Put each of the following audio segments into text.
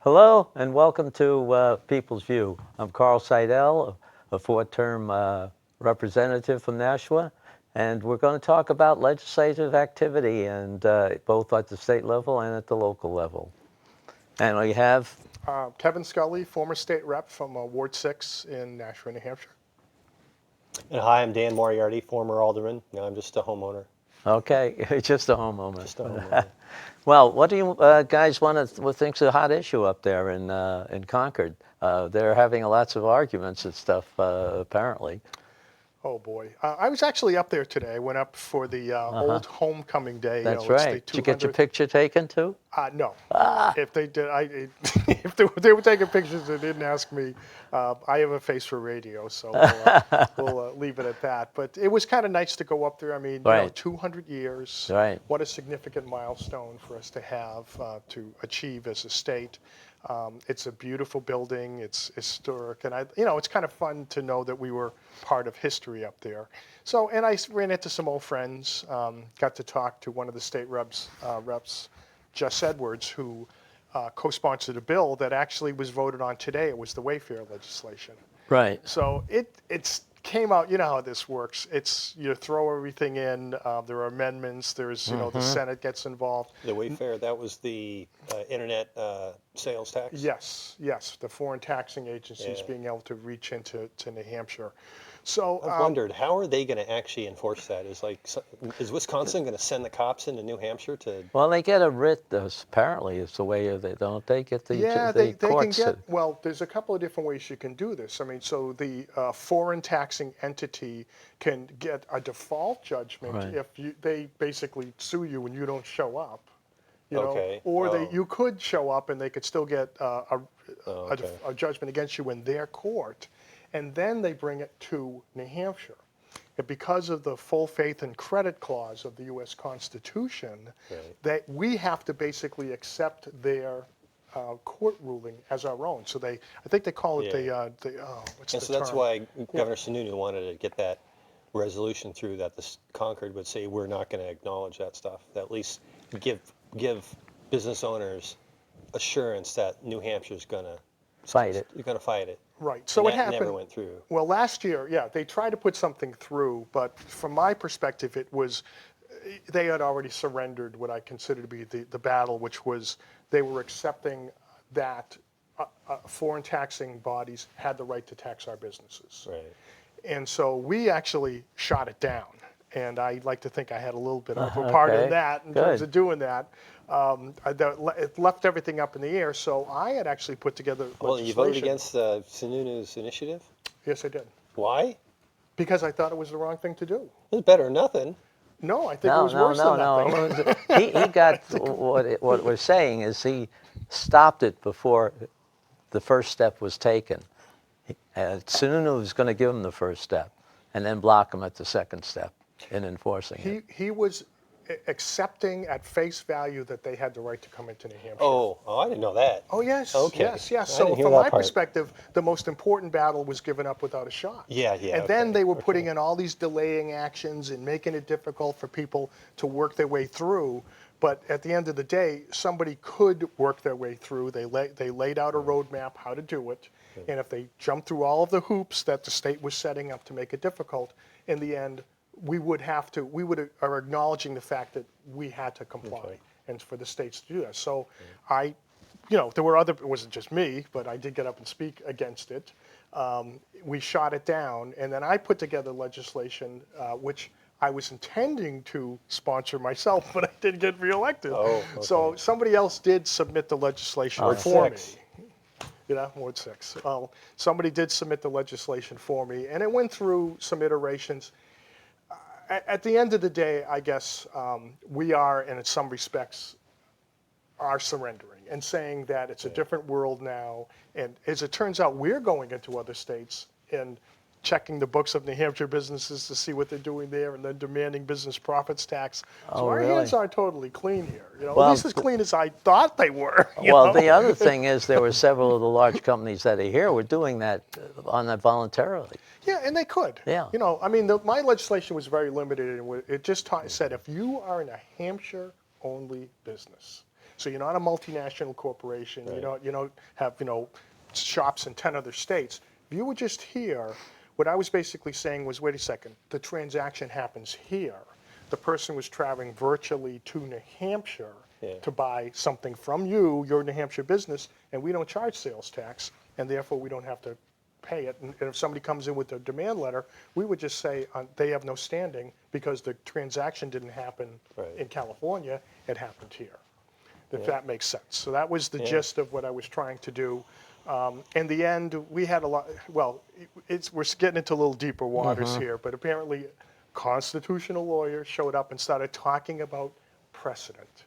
Hello and welcome to People's View. I'm Carl Seidel, a four-term representative from Nashua, and we're going to talk about legislative activity, and both at the state level and at the local level. And we have, Kevin Scully, former state rep from Ward 6 in Nashua, New Hampshire. And hi, I'm Dan Moriarty, former alderman. Now I'm just a homeowner. okay, just a homeowner. Just a homeowner. Well, what do you guys want to? What think's a hot issue up there in Concord? They're having lots of arguments and stuff apparently. Oh boy, I was actually up there today. I went up for the old homecoming day. That's It's the right. Did you get your 200th. picture taken too? No. If they did, if they were taking pictures, they didn't ask me. I have a face for radio, so we'll leave it at that. But it was kind of nice to go up there. I mean, Right. 200 years. Right. What a significant milestone for us to have to achieve as a state. It's a beautiful building. It's historic, and it's kind of fun to know that we were part of history up there. So, and I ran into some old friends. Got to talk to one of the state reps, Jess Edwards, who co-sponsored a bill that actually was voted on today. It was the Wayfair legislation. Right. So it's came out. You know how this works. It's you throw everything in. There are amendments. There's the Senate gets involved. The Wayfair, that was the internet sales tax? Yes. The foreign taxing agencies Yeah. being able to reach into New Hampshire. So I've wondered, how are they going to actually enforce that? Is Wisconsin going to send the cops into New Hampshire to? Well, they get a writ. Apparently, it's the way they don't. They get the yeah, the they can courts. get, well, there's a couple of different ways you can do this. I mean, so the foreign taxing entity can get a default judgment Right. if they basically sue you and you don't show up. Okay. Or Oh. you could show up and they could still get Okay. a judgment against you in their court, and then they bring it to New Hampshire. And because of the full faith and credit clause of the U.S. Constitution, Right. that we have to basically accept their court ruling as our own. So I think they call it Yeah. what's And the so that's term? why Governor Sununu wanted to get that resolution through that the Concord would say we're not going to acknowledge that stuff. That at least give business owners assurance that New Hampshire's going to Fight it. You're going to fight it. Right. So And what that happened? never went through. Well, last year, yeah, they tried to put something through, but from my perspective, it was they had already surrendered what I consider to be the battle, which was they were accepting that foreign taxing bodies had the right to tax our businesses. Right. And so we actually shot it down. And I like to think I had a little bit of a part in Okay. that in Good. terms of doing that. It left everything up in the air. So I had actually put together Well, you voted legislation. against Sununu's initiative? Yes, I did. Why? Because I thought it was the wrong thing to do. It was better than nothing. No, I think it No, was no, worse no, than no. nothing. He got what we're saying is he stopped it before the first step was taken. Sununu was going to give him the first step, and then block him at the second step in enforcing it. He was accepting at face value that they had the right to come into New Hampshire. Oh, I didn't know that. Oh, yes, Okay. yes. I So didn't hear from that my part. perspective, the most important battle was given up without a shot. Yeah, And then okay, they were putting in all these delaying actions and making it difficult for people to work their way through. But at the end of the day, somebody could work their way through. They laid out a roadmap how to do it. And if they jumped through all of the hoops that the state was setting up to make it difficult, in the end, we are acknowledging the fact that we had to comply, Okay. and for the states to do that. So there were it wasn't just me, but I did get up and speak against it. We shot it down, and then I put together legislation, which I was intending to sponsor myself, but I didn't get reelected. Oh, So okay. somebody else did submit the legislation Ward for 6. me. Ward 6. Well, somebody did submit the legislation for me, and it went through some iterations. At the end of the day, I guess we are, and in some respects, are surrendering and saying that it's a different world now. And as it turns out, we're going into other states and checking the books of New Hampshire businesses to see what they're doing there, and then demanding business profits tax. So Oh, our really? hands aren't totally clean here. Well, at least as clean as I thought they were. Well, the other thing is there were several of the large companies that are here were doing that on that voluntarily. Yeah, and they could. Yeah. I mean, my legislation was very limited, and it just said if you are in a Hampshire-only business, So you're not a multinational corporation. Right. You don't have, shops in 10 other states. If you were just here, what I was basically saying was, wait a second, the transaction happens here. The person was traveling virtually to New Hampshire Yeah. to buy something from you, your New Hampshire business, and we don't charge sales tax, and therefore we don't have to pay it. And if somebody comes in with a demand letter, we would just say they have no standing because the transaction didn't happen Right. in California, it happened here. If Yeah. that makes sense. So that was the Yeah. gist of what I was trying to do. In the end, we had a lot, well, we're getting into a little deeper waters here, but apparently constitutional lawyers showed up and started talking about precedent.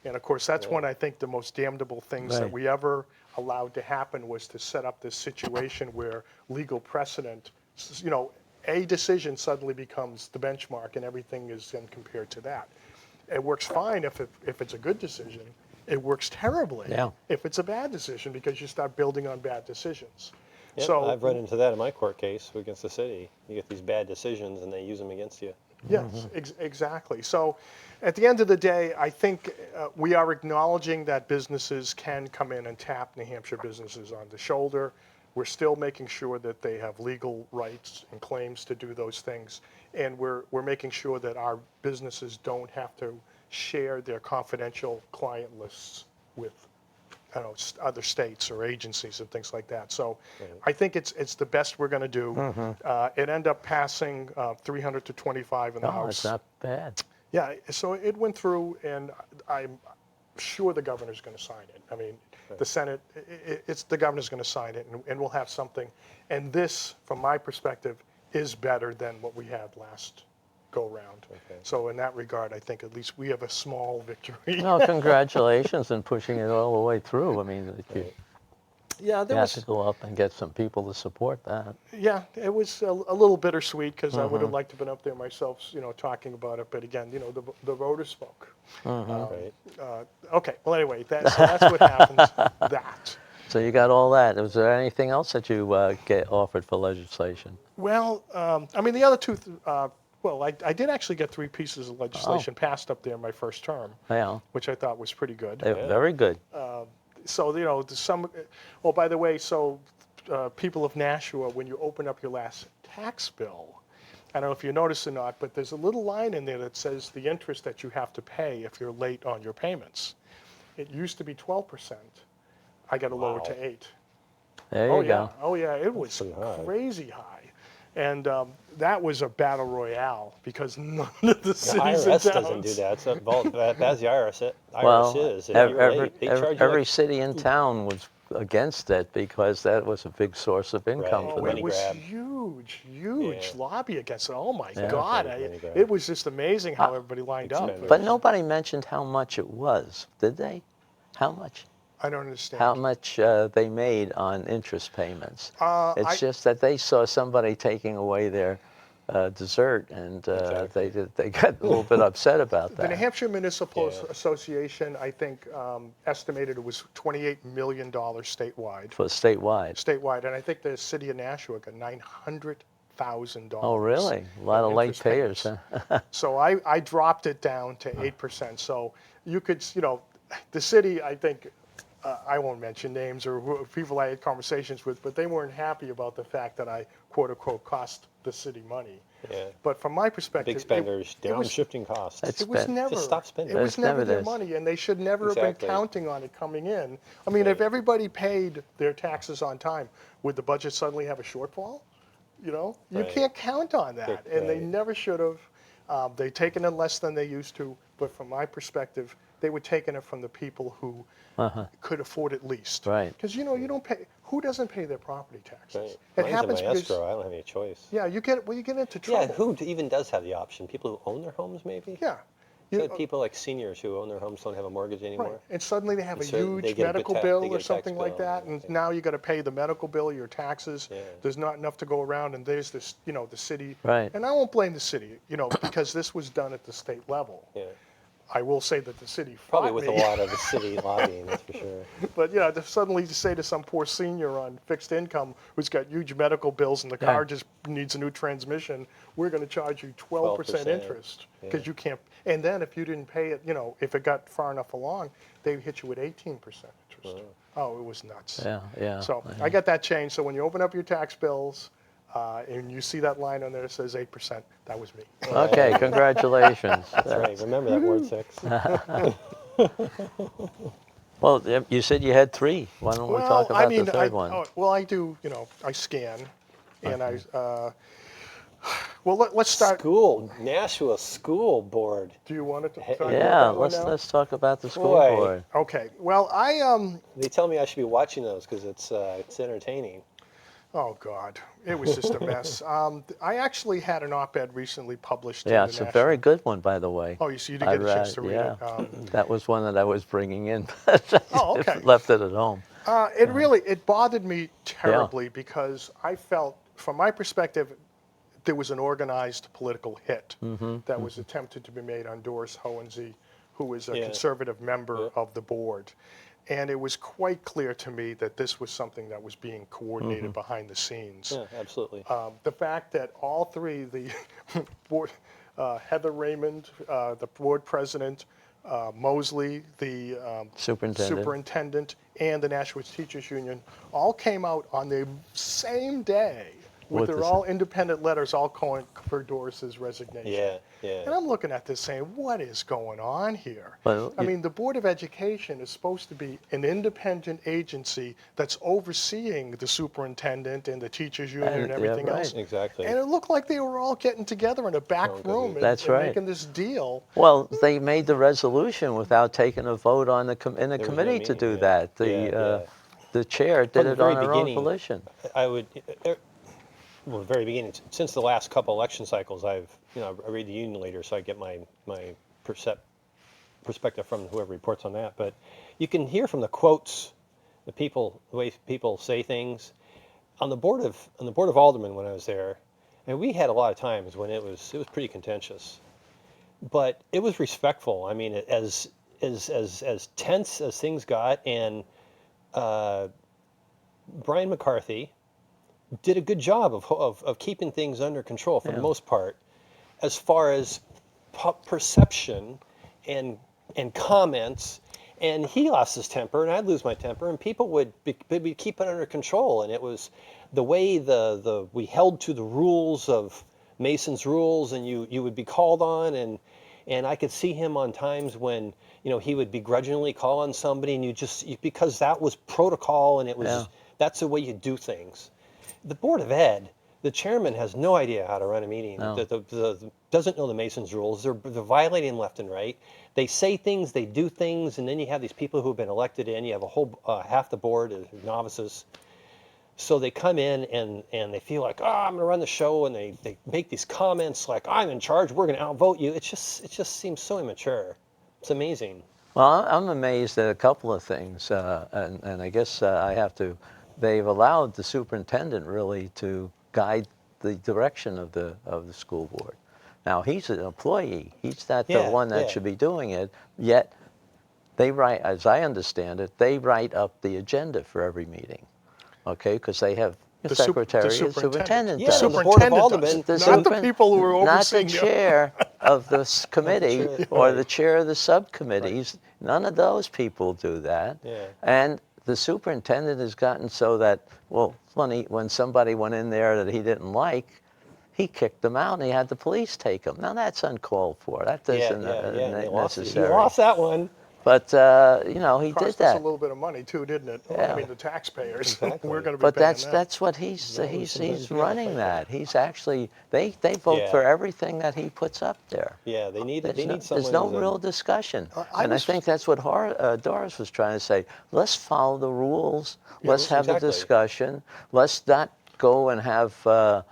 And of course, that's one, I think, the most damnable things that Right. we ever allowed to happen was to set up this situation where legal precedent, a decision suddenly becomes the benchmark and everything is then compared to that. It works fine if it's a good decision. It works terribly Yeah. if it's a bad decision because you start building on bad decisions. Yep, So I've run into that in my court case against the city. You get these bad decisions and they use them against you. yes, exactly. So at the end of the day, I think we are acknowledging that businesses can come in and tap New Hampshire businesses on the shoulder. We're still making sure that they have legal rights and claims to do those things. And we're making sure that our businesses don't have to share their confidential client lists with other states or agencies and things like that. So I think it's the best we're going to do. It ended up passing 300 to 25 in the Oh, House. it's not bad. Yeah, so it went through, and I'm sure the governor's going to sign it. I mean, the Senate, it's the governor's going to sign it, and we'll have something. And this, from my perspective, is better than what we had last go-round. Okay. So in that regard, I think at least we have a small victory. No, congratulations on pushing it all the way through. I mean, Yeah, you there have to was. go up and get some people to support that. Yeah, it was a little bittersweet because I would have liked to have been up there myself, talking about it. But again, the voters spoke. Right. Okay, well, anyway, so that's what happens. That. So you got all that. Was there anything else that you get offered for legislation? Well, I mean, the other two. I did actually get 3 pieces of legislation passed up there in my first term, Yeah, which I thought was pretty good. they're very good. So some. Oh, by the way, so people of Nashua, when you open up your last tax bill, I don't know if you noticed or not, but there's a little line in there that says the interest that you have to pay if you're late on your payments. It used to be 12%. I got to lower it to 8. There Oh you yeah, go. oh yeah, it was pretty high. crazy high, and that was a battle royale because none of the The cities and IRS towns. doesn't do that. It's not that's the IRS. Well, IRS is. If ev- you're every, late, they ev- charge you every like, city in town was against it because that was a big source of income Right. for Oh, them. it was grab. huge Yeah. lobby against it. Oh my Yeah. God, Money grab. it was just amazing how everybody lined up. Expendable. But nobody mentioned how much it was, did they? How much? I don't understand. How much they made on interest payments? It's I- just that they saw somebody taking away their dessert, and Exactly. they got a little bit upset about The New that. Hampshire Municipal Yeah. Association, I think, estimated it was $28 million statewide. For statewide. And I think the city of Nashua got $900,000. Oh, really? A lot in of late interest payers, payments. huh? So I dropped it down to 8%. So you could, the city, I think, I won't mention names or people I had conversations with, but they weren't happy about the fact that I, quote unquote, cost the city money. Yeah. But from my perspective, Big spenders, it was, downshifting costs. it was spend- never. Just stop spending. It was It's never never their this. money, and they should never have been Exactly. counting on it coming in. I mean, if Right. everybody paid their taxes on time, would the budget suddenly have a shortfall? You Right. can't count on that, and they Right. never should have. They've taken it less than they used to, but from my perspective, they were taking it from the people who could afford it least. Right. Because you don't pay. Who doesn't pay their property taxes? Right. It Mine's happens in my because escrow. I don't have any choice. yeah, you get into trouble. Yeah, who even does have the option? People who own their homes, maybe? Yeah. You You- had people like seniors who own their homes don't have a mortgage anymore. Right, and suddenly they have a And so they huge get a good medical tax- they bill get or a tax something like bill that, and and everything. now you got to pay the medical bill, your taxes. Yeah. There's not enough to go around, and there's this, the city. Right. And I won't blame the city, because this was done at the state level. Yeah. I will say that the city Probably fought with me. a lot of the city lobbying, that's for sure. But yeah, to suddenly say to some poor senior on fixed income who's got huge medical bills and the Yeah. car just needs a new transmission, we're going to charge you 12% 12%, interest because yeah. you can't. And then if you didn't pay it, if it got far enough along, they hit you with 18% interest. Oh, it was nuts. Yeah, yeah. So I got that changed. So when you open up your tax bills and you see that line on there that says 8%, that was me. Okay, congratulations. That's right. Remember that Ward 6? Well, you said you had three. Why don't we talk about the third one? I do, I scan and well, let's start. School, Nashua School Board. Do you want to talk Yeah, about Yeah, that one let's now? let's talk about the school Boy. board. Okay. Well, They tell me I should be watching those because it's entertaining. oh God, it was just a mess. I actually had an op-ed recently published. Yeah, in the it's a National. very good one, by the way. Oh, so you did I get a chance to read yeah. it. That was one that I was bringing in, but I Oh, okay. left it at home. It bothered me terribly because I felt, from my perspective, there was an organized political hit that was attempted to be made on Doris Hohensee, who is a Yeah. conservative member of the board. And it was quite clear to me that this was something that was being coordinated behind the scenes. Yeah, absolutely. The fact that all three, the board, Heather Raymond, the board president, Mosley, the superintendent, and the Nashua Teachers Union all came out on the same day with their all independent letters all calling for Doris's resignation. Yeah, yeah. And I'm looking at this saying, what is going on here? Well, I mean, the Board of Education is supposed to be an independent agency that's overseeing the superintendent and the teachers union and Yeah, everything right. else. Exactly. And it looked like they were all getting together in a back room and, That's and right. making this deal. Well, they made the resolution without taking a vote on in the was no committee to meeting, do yeah. that. Yeah. The chair did From the it on very her own beginning, volition. I would, well, the very beginning, since the last couple election cycles, I read the union leader, so I get my perspective from whoever reports on that. But you can hear from the quotes, the way people say things. On the board of aldermen when I was there, and we had a lot of times when it was pretty contentious, but it was respectful. I mean, as tense as things got, and Brian McCarthy did a good job of keeping things under control for the most part, as far as perception and comments. And he lost his temper, and I'd lose my temper, and people would keep it under control. And it was the way we held to the rules of Mason's rules, and you would be called on, and I could see him on times when he would begrudgingly call on somebody, and because that was protocol, and it was that's the way you do things. The Board of Ed, the chairman has no idea how to run a meeting. No. Doesn't know the Masons rules. They're violating left and right. They say things, they do things, and then you have these people who have been elected in. You have a whole half the board is novices. So they come in and they feel like, I'm going to run the show, and they make these comments like, I'm in charge, we're going to outvote you. It just seems so immature. It's amazing. Well, I'm amazed at a couple of things, and I guess they've allowed the superintendent really to guide the direction of the school board. Now, he's an employee. He's not the one that should be doing it, yet they write, as I understand it, they write up the agenda for every meeting, okay, because they have the secretary, the superintendent Yeah, does. the Board of Aldermen, not the people who are overseeing Not the chair of the committee or the chair of the subcommittees. Right. None of those people do that. Yeah. And the superintendent has gotten so that, well, funny, when somebody went in there that he didn't like, he kicked them out and he had the police take them. Now that's uncalled for. That isn't necessary. He lost that one. But he did Cost us that. a little bit of money too, didn't it? Yeah. I mean, the taxpayers. Exactly. We're going to be But paying that's what he's running that. He's actually they vote for everything that he puts up there. Yeah, they need someone. There's no real discussion, and I think that's what Doris was trying to say. Let's follow the rules. Let's have a discussion. Let's not go and have what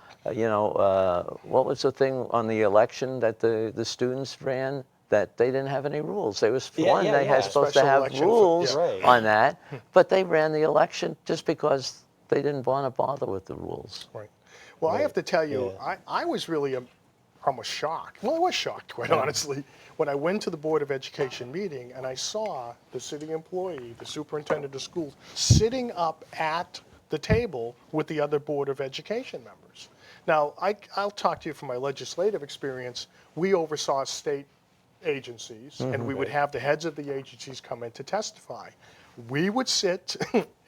was the thing on the election that the students ran? That they didn't have any rules. They was they had supposed to have rules on that, but they ran the election just because they didn't want to bother with the rules. Right. Well, I have to tell you, I was really almost shocked. Well, I was shocked, quite honestly, when I went to the Board of Education meeting and I saw the city employee, the superintendent of schools, sitting up at the table with the other Board of Education members. Now, I'll talk to you from my legislative experience. We oversaw state agencies, and we would have the heads of the agencies come in to testify. We would sit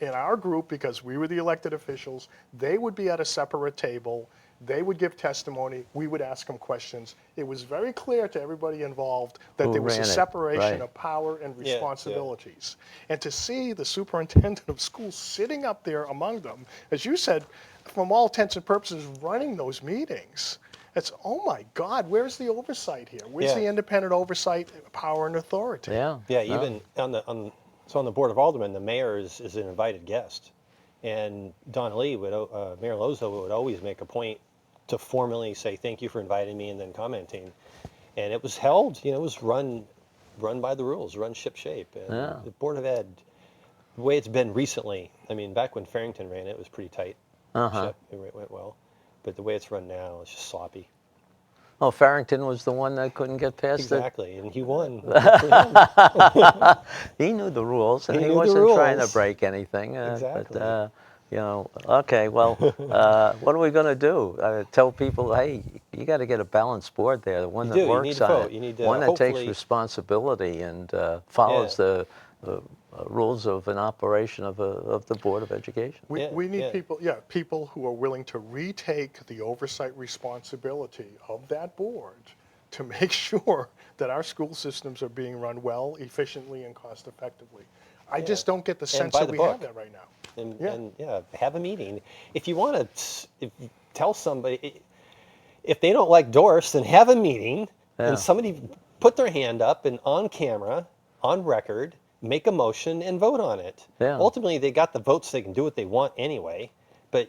in our group because we were the elected officials. They would be at a separate table. They would give testimony. We would ask them questions. It was very clear to everybody involved that Who there was a ran it, separation right. of power and Yeah, yeah. responsibilities. And to see the superintendent of schools sitting up there among them, as you said, from all intents and purposes, running those meetings, it's, oh my God, where's the oversight here? Where's Yeah. the independent oversight, power, and authority? Yeah. Yeah, no. even on the Board of Aldermen, the mayor is an invited guest. And Donna Lee Mayor Lozo would always make a point to formally say, thank you for inviting me, and then commenting. And it was held, it was run by the rules, run ship shape. And Yeah. the Board of Ed, the way it's been recently, I mean, back when Farrington ran it was pretty tight ship. It went well. But the way it's run now, it's just sloppy. Oh, Farrington was the one that couldn't get past Exactly, and he won. it. He knew the rules, and He he, knew the wasn't trying to rules. break anything. Exactly. But, okay, well, what are we going to do? Tell people, hey, you got to get a balanced board there, the one You that do, you works need to on vote. it, You need to one that takes hopefully- responsibility and follows Yeah. the rules of an operation of the Board of Education. We, Yeah, we need yeah. people who are willing to retake the oversight responsibility of that board to make sure that our school systems are being run well, efficiently, and cost effectively. I just don't get the sense by that the we book. have that right now. And have a meeting. If you want to tell somebody, if they don't like Doris, then have a meeting Yeah. and somebody put their hand up and on camera, on record, make a motion and vote on it. Yeah. Ultimately, they got the votes, they can do what they want anyway. But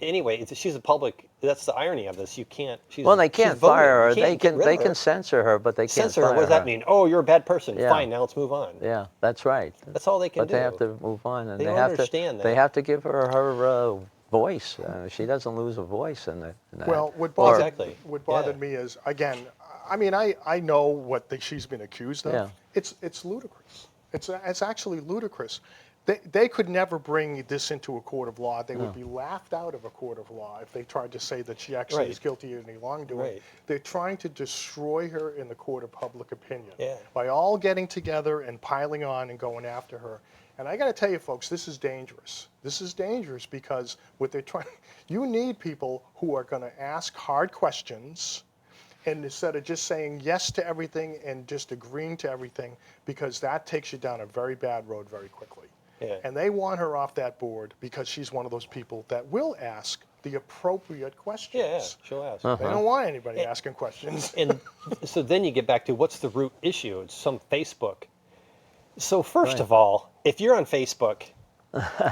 anyway, she's a public. That's the irony of this. You can't. Well, they can't fire her. You can't get rid They of her. can censor her, but they can't Censor her. fire What does that her. mean? Oh, you're a bad person. Yeah. Fine, now let's move on. Yeah, that's right. That's all they can But do. they have to move on, and They they, don't have understand to. They that. have to give her voice. She doesn't lose a voice in that. Well, what Or- bothered, Exactly. what bothered Yeah. me is, again, I mean, I know what she's been accused of. Yeah. It's ludicrous. It's actually ludicrous. They could never bring this into a court of law. They would be laughed out of a court of law if they tried to say that she actually Right. is guilty of any wrongdoing. Right. They're trying to destroy her in the court of public opinion Yeah. by all getting together and piling on and going after her. And I got to tell you, folks, this is dangerous. This is dangerous because what they're trying, you need people who are going to ask hard questions, and instead of just saying yes to everything and just agreeing to everything, because that takes you down a very bad road very quickly. Yeah. And they want her off that board because she's one of those people that will ask the appropriate questions. Yeah, she'll ask. They don't want anybody asking questions. And so then you get back to what's the root issue? It's some Facebook. So first Right. of all, if you're on Facebook,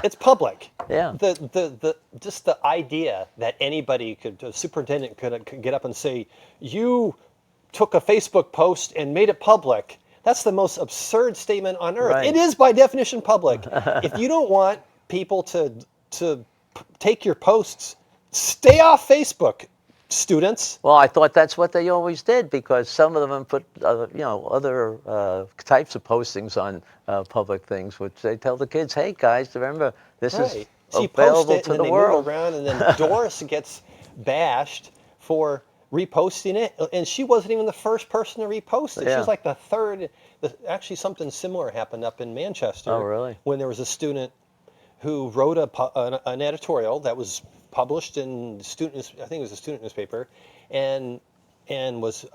it's public. Yeah. The just the idea that anybody could, the superintendent could get up and say, you took a Facebook post and made it public. That's the most absurd statement on earth. Right. It is by definition public. If you don't want people to take your posts, stay off Facebook, students. Well, I thought that's what they always did because some of them put, other types of postings on public things, which they tell the kids, "Hey guys, remember this is Right. She posts available it, to and the then they world." move around, and then Doris gets bashed for reposting it, and she wasn't even the first person to repost it. Yeah. She's like the third. Actually, something similar happened up in Manchester. Oh, really? When there was a student who wrote an editorial that was published in I think it was a student newspaper, and was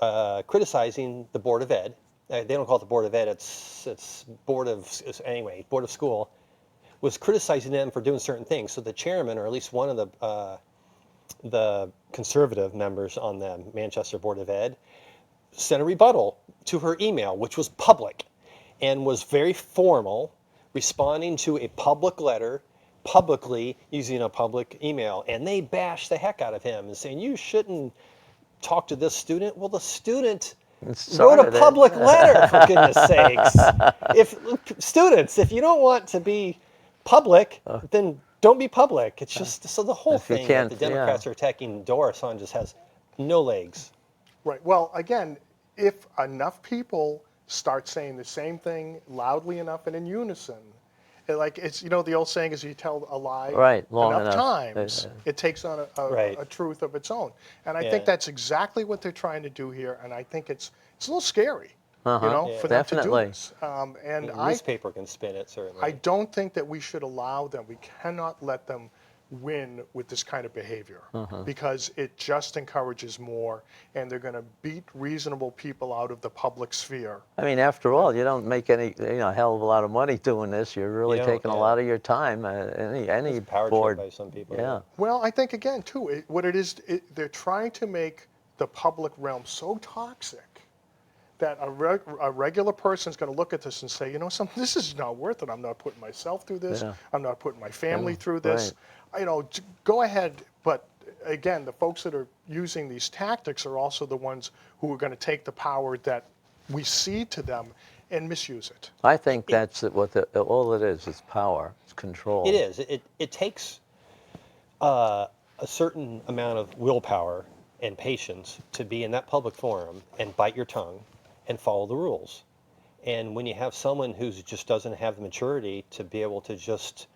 criticizing the Board of Ed. They don't call it the Board of Ed. It's Board of School. Was criticizing them for doing certain things. So the chairman, or at least one of the conservative members on the Manchester Board of Ed, sent a rebuttal to her email, which was public, and was very formal, responding to a public letter, publicly using a public email. And they bashed the heck out of him and saying, you shouldn't talk to this student. Well, the student wrote started a it. public letter, for goodness sakes. If you don't want to be public, then don't be public. It's just, so the whole If you thing that can't- the Democrats are attacking Doris on just has no legs. Right. Well, again, if enough people start saying the same thing loudly enough and in unison, like it's, the old saying is you tell a lie Right, long enough enough. times, it takes on Right. a truth of its own. And I Yeah. think that's exactly what they're trying to do here. And I think it's a little scary, Yeah. for them to do Definitely. this. And The I newspaper can spin it, certainly. I don't think that we should allow them, we cannot let them win with this kind of behavior because it just encourages more and they're going to beat reasonable people out of the public sphere. I mean, after all, you don't make any, hell of a lot of money doing this. You're really You don't, taking a yeah. lot of your time. Any It's a power trip board, by some people. yeah. Well, I think again, too, what it is, they're trying to make the public realm so toxic that a regular person's going to look at this and say, something, this is not worth it. I'm not putting myself through this. Yeah. I'm not putting my family Yeah, through this. Go ahead. But again, the folks that are using these tactics are also the ones who are going to take the power that we cede to them and misuse it. I think that's what all it is. It's power. It's control. It is. It takes a certain amount of willpower and patience to be in that public forum and bite your tongue and follow the rules. And when you have someone who just doesn't have the maturity to be able to just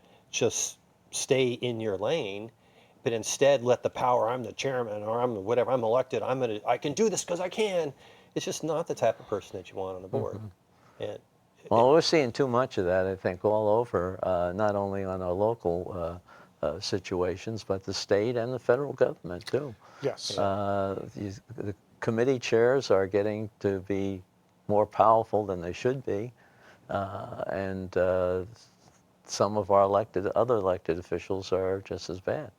stay in your lane, but instead let the power, I'm the chairman or I'm whatever, I'm elected, I can do this because I can. It's just not the type of person that you want on the board. And Well, we're seeing too much of that, I think, all over, not only on our local situations, but the state and the federal government, too. Yes. The committee chairs are getting to be more powerful than they should be, and some of our other elected officials are just as bad.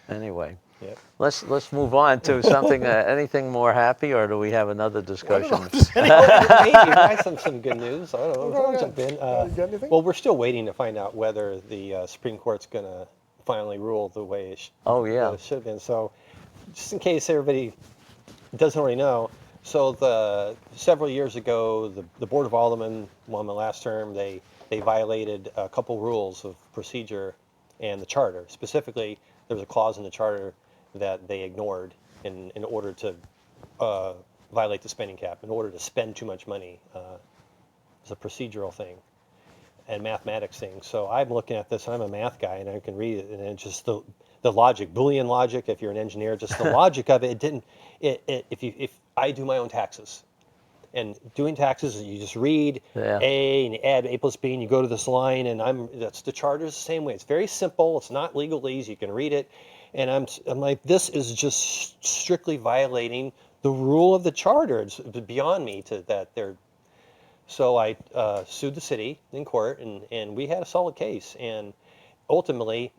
Anyway, Yep. let's move on to something. Anything more happy, or do we have another discussion? Maybe I have some good news. I don't know. Go I'll ahead. jump in. You got anything? Well, we're still waiting to find out whether the Supreme Court's going to finally rule the way Oh, yeah. that it should have been. So, just in case everybody doesn't already know, so several years ago, the Board of Aldermen, won my last term, they violated a couple rules of procedure and the charter. Specifically, there was a clause in the charter that they ignored in order to violate the spending cap, in order to spend too much money. It's a procedural thing and mathematics thing. So I'm looking at this, I'm a math guy, and I can read it, and it's just the logic, Boolean logic, if you're an engineer, just the logic of it, if I do my own taxes, and doing taxes, you just read Yeah. A and you add A plus B and you go to this line, and that's the charter is the same way. It's very simple. It's not legalese. You can read it. And I'm like, this is just strictly violating the rule of the charter. It's beyond me that they're. So I sued the city in court, and we had a solid case. And ultimately,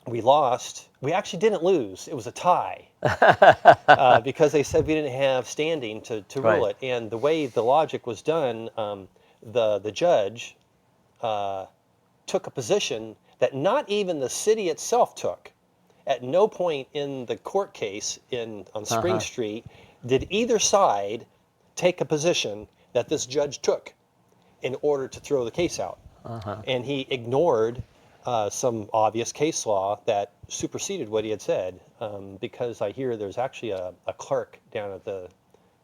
we lost. We actually didn't lose. It was a tie because they said we didn't have standing to rule Right. it. And the way the logic was done, the judge took a position that not even the city itself took. At no point in the court case on Spring Street did either side take a position that this judge took in order to throw the case out. And he ignored some obvious case law that superseded what he had said, because I hear there's actually a clerk down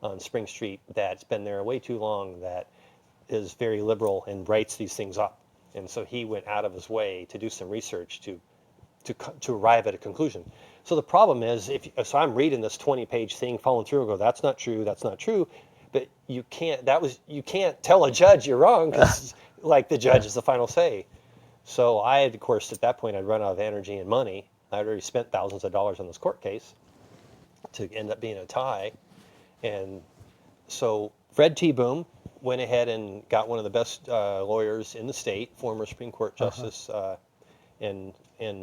on Spring Street that's been there way too long that is very liberal and writes these things up. And so he went out of his way to do some research to arrive at a conclusion. So the problem is, so I'm reading this 20-page thing, following through, and go, that's not true, but you can't tell a judge you're wrong, because like the judge is the final say. So I had, of course, at that point, I'd run out of energy and money. I'd already spent thousands of dollars on this court case to end up being a tie. And so Fred T. Boom went ahead and got one of the best lawyers in the state, former Supreme Court justice, and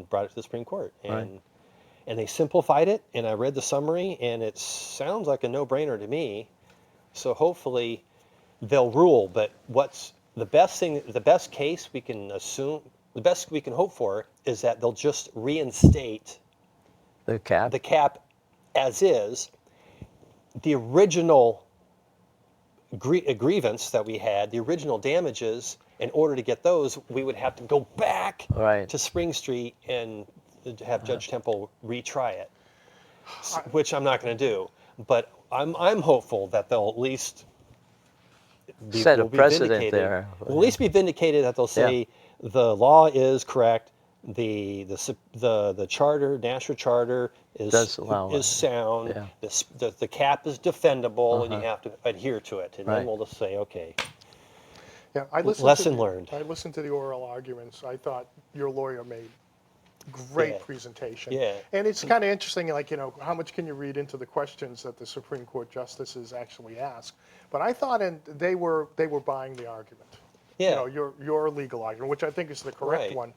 brought it to the Supreme Court. And they simplified it, and I read the summary, and it sounds like a no-brainer to me. So hopefully they'll rule. But what's the best case we can assume, the best we can hope for is that they'll just reinstate The cap. the cap as is. The original grievance that we had, the original damages, in order to get those, we would have to go back Right. to Spring Street and have Judge Temple retry it, which I'm not going to do. but I'm hopeful that they'll at least Set a will be precedent vindicated. there. Will at least be vindicated that they'll say the law is correct. The charter, Nashua charter, Does allow is it. sound. Yeah. The cap is defendable, and you have to adhere to it. And Right. then we'll just say, okay, Yeah, I listened lesson to learned. I listened to the oral arguments. I thought your lawyer made great Yeah. presentation. Yeah. And it's kind of interesting, like, how much can you read into the questions that the Supreme Court justices actually ask? But I thought they were buying the argument. Yeah. Your legal argument, which I think is the correct Right. one.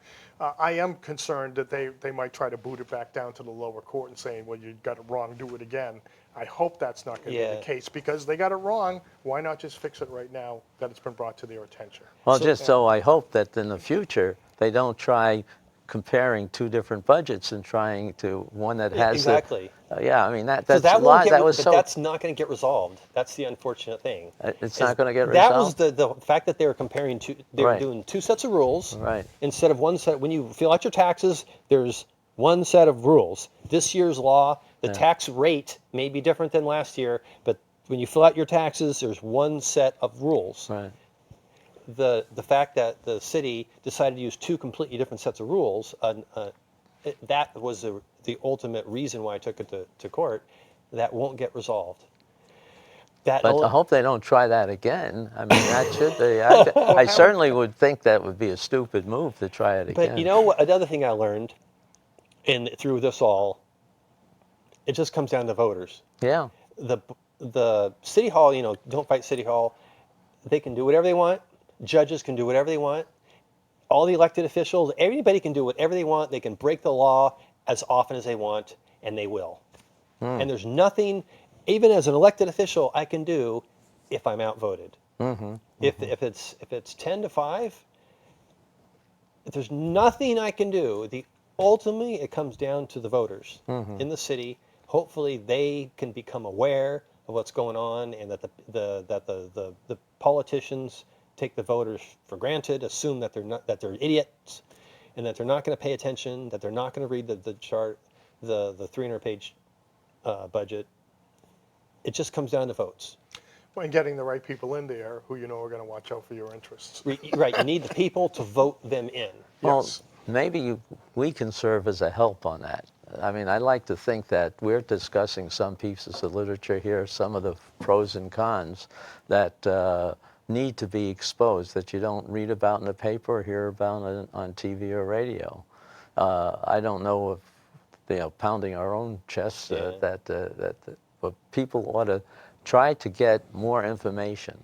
I am concerned that they might try to boot it back down to the lower court and saying, well, you got it wrong, do it again. I hope that's not going to be Yeah. the case, because they got it wrong. Why not just fix it right now that it's been brought to their attention? Well, just so I hope that in the future, they don't try comparing two different budgets and trying to, one that has Exactly. yeah, I mean, that's So a that lot, won't get, that was but so, that's not going to get resolved. That's the unfortunate thing. it's not going to get That was resolved? the fact that they were comparing two. They were Right. doing two sets of rules Right. instead of one set. When you fill out your taxes, there's one set of rules. This year's law, the tax rate may be different than last year, but when you fill out your taxes, there's one set of rules. Right. The fact that the city decided to use two completely different sets of rules, that was the ultimate reason why I took it to court. That won't get resolved. That But I hope they don't try that again. I mean, that should be, I certainly would think that would be a stupid move to try it again. But you know what? Another thing I learned, through this all, it just comes down to voters. Yeah. The city hall, don't fight city hall. They can do whatever they want. Judges can do whatever they want. All the elected officials, everybody can do whatever they want. They can break the law as often as they want, and they will. And there's nothing, even as an elected official, I can do if I'm outvoted. If it's 10-5, if there's nothing I can do. Ultimately, it comes down to the voters in the city. Hopefully, they can become aware of what's going on, and that the politicians take the voters for granted, assume that they're idiots, and that they're not going to pay attention, that they're not going to read the chart, the 300-page budget. It just comes down to votes. And getting the right people in there who are going to watch out for your interests. Right, you need the people to vote them in. Well, Yes. maybe we can serve as a help on that. I mean, I like to think that we're discussing some pieces of literature here, some of the pros and cons that need to be exposed, that you don't read about in the paper or hear about on TV or radio. I don't know if, pounding our own chests, but people ought to try to get more information.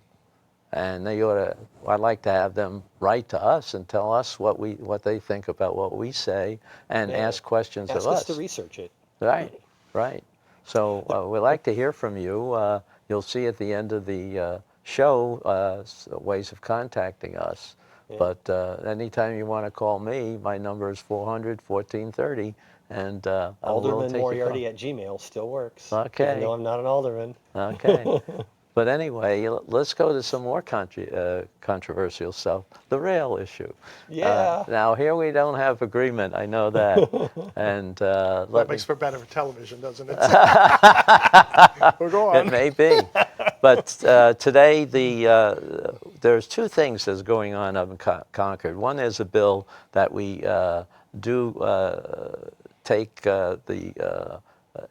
And I'd like to have them write to us and tell us what they think about what we say, and ask questions Ask of us us. to research it. Right, right. So we'd like to hear from you. You'll see at the end of the show ways of contacting us. But anytime you want to call me, my number is 400-1430, and I will Alderman take your call. Moriarty at Gmail still works. Okay. Even though I'm not an alderman. Okay. But anyway, let's go to some more controversial stuff. The rail issue. Yeah. Now, here we don't have agreement, I know that. And That makes for better television, doesn't it? We'll go it on. may be. But today, there's two things that's going on up in Concord. One is a bill that we do take the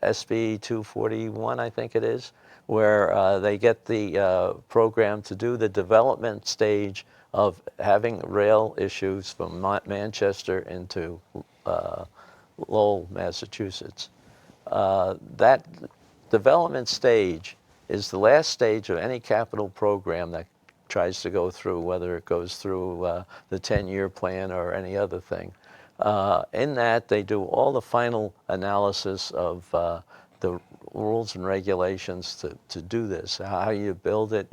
SB 241, I think it is, where they get the program to do the development stage of having rail issues from Manchester into Lowell, Massachusetts. That development stage is the last stage of any capital program that tries to go through, whether it goes through the 10-year plan or any other thing. In that, they do all the final analysis of the rules and regulations to do this, how you build it,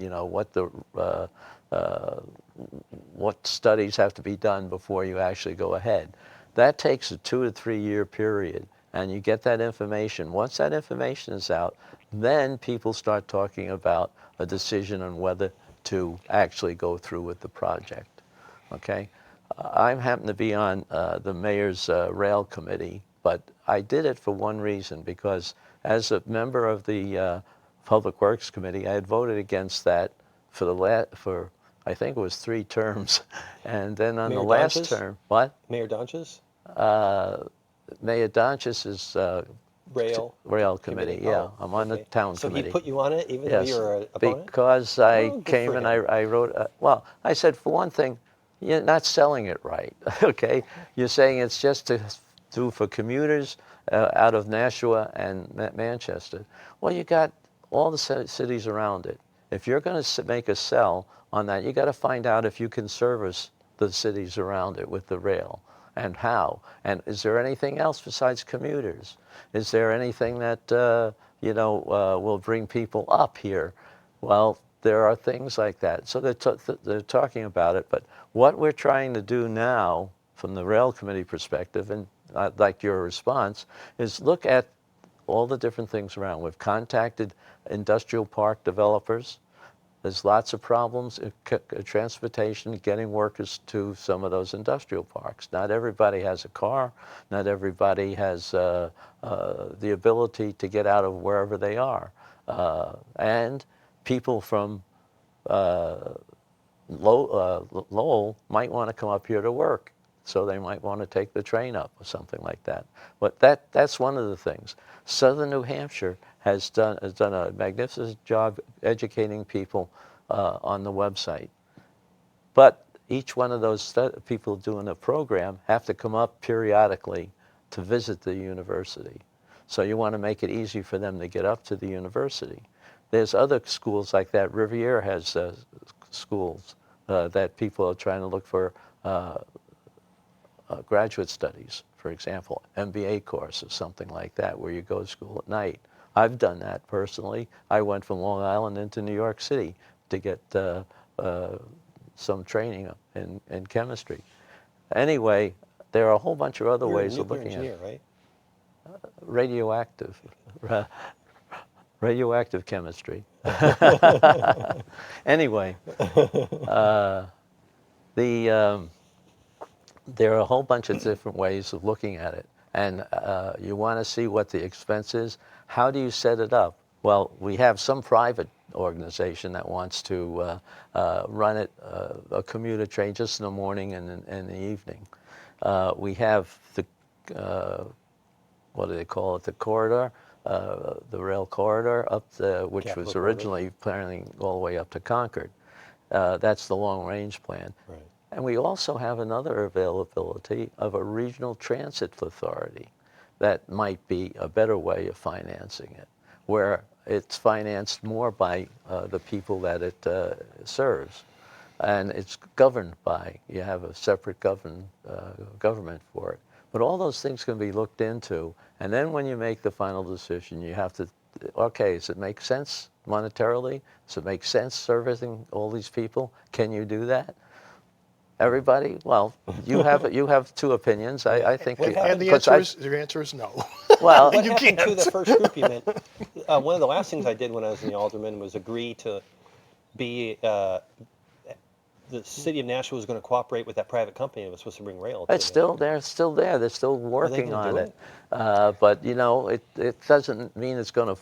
what studies have to be done before you actually go ahead. That takes a 2 to 3 year period, and you get that information. Once that information is out, then people start talking about a decision on whether to actually go through with the project. Okay? I happen to be on the mayor's rail committee, but I did it for one reason, because as a member of the Public Works Committee, I had voted against that for for I think it was 3 terms, and then on Mayor the last Donches? term, what? Mayor Donches? Mayor Donches is Rail? Rail Committee. Yeah, Oh, I'm on the okay. town So committee. he put you on it even though Yes, you're an opponent? because I Oh, good came for and him. I wrote, well, I said, for one thing, you're not selling it right, okay? You're saying it's just to do for commuters out of Nashua and Manchester. Well, you got all the cities around it. If you're going to make a sell on that, you got to find out if you can service the cities around it with the rail, and how. And is there anything else besides commuters? Is there anything that will bring people up here? Well, there are things like that. So they're talking about it. But what we're trying to do now, from the Rail Committee perspective, and I'd like your response, is look at all the different things around. We've contacted industrial park developers. There's lots of problems in transportation, getting workers to some of those industrial parks. Not everybody has a car. Not everybody has the ability to get out of wherever they are. And people from Lowell might want to come up here to work, so they might want to take the train up or something like that. But that's one of the things. Southern New Hampshire has done a magnificent job educating people on the website. But each one of those people doing a program have to come up periodically to visit the university. So you want to make it easy for them to get up to the university. There's other schools like that. Riviera has schools that people are trying to look for graduate studies, for example, MBA course or something like that, where you go to school at night. I've done that personally. I went from Long Island into New York City to get some training in chemistry. Anyway, there are a whole bunch of other You're a ways of nuclear looking engineer, at it. right? Radioactive. Radioactive chemistry. Anyway, there are a whole bunch of different ways of looking at it. And you want to see what the expense is. How do you set it up? Well, we have some private organization that wants to run it, a commuter train, just in the morning and in the evening. We have the, what do they call it, the corridor, the rail corridor up which Capital was Corridor. originally planning all the way up to Concord. That's the long-range plan. Right. And we also have another availability of a regional transit authority that might be a better way of financing it, where it's financed more by the people that it serves. And it's governed by, you have a separate government for it. But all those things can be looked into. And then when you make the final decision, you have to, okay, does it make sense monetarily? Does it make sense servicing all these people? Can you do that? Everybody? Well, you have 2 opinions. I think. What happened- And the 'cause answer is no. well, What You happened to can't. the first group you met? One of the last things I did when I was in the alderman was agree to be, the city of Nashua was going to cooperate with that private company that was supposed to bring rail. it's still there. It's still there. They're still working gonna on do it. But it doesn't mean it's going to